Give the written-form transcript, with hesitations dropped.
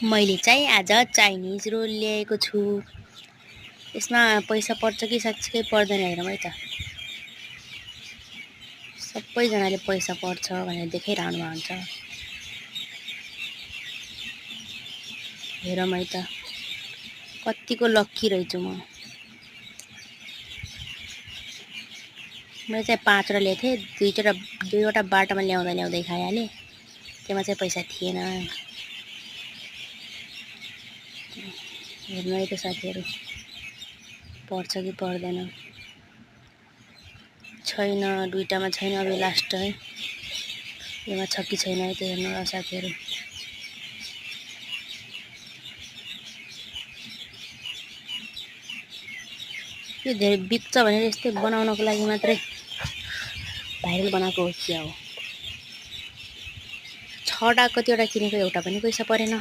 मैले चाहिँ आज चाइनिज रोल ल्याएको छु। यसमा पैसा पर्छ कि साँच्चै पर्दैन हेरौँ है त। सबैजनाले पैसा पर्छ भनेर देखाइरहनु भएको हुन्छ। हेरौँ है त कतिको लक्की रहेछु म। मैले चाहिँ 5वटा ल्याएको थिएँ, दुईवटा बाटोमा ल्याउँदै खाइहालेँ। त्यसमा चाहिँ पैसा थिएन। हेर्नु है त साथीहरू पर्छ कि पर्दैन। छैन, दुईटामा छैन। अब लास्ट है, यसमा छ कि छैन है त हेर्नु होला साथीहरू। यो धेरै बिक्छ भनेर यस्तै बनाउनको लागि मात्रै भाइरल बनाएको हो कि हो। 6वटा कतिवटा किनेको, एउटा पनि पैसा परेन।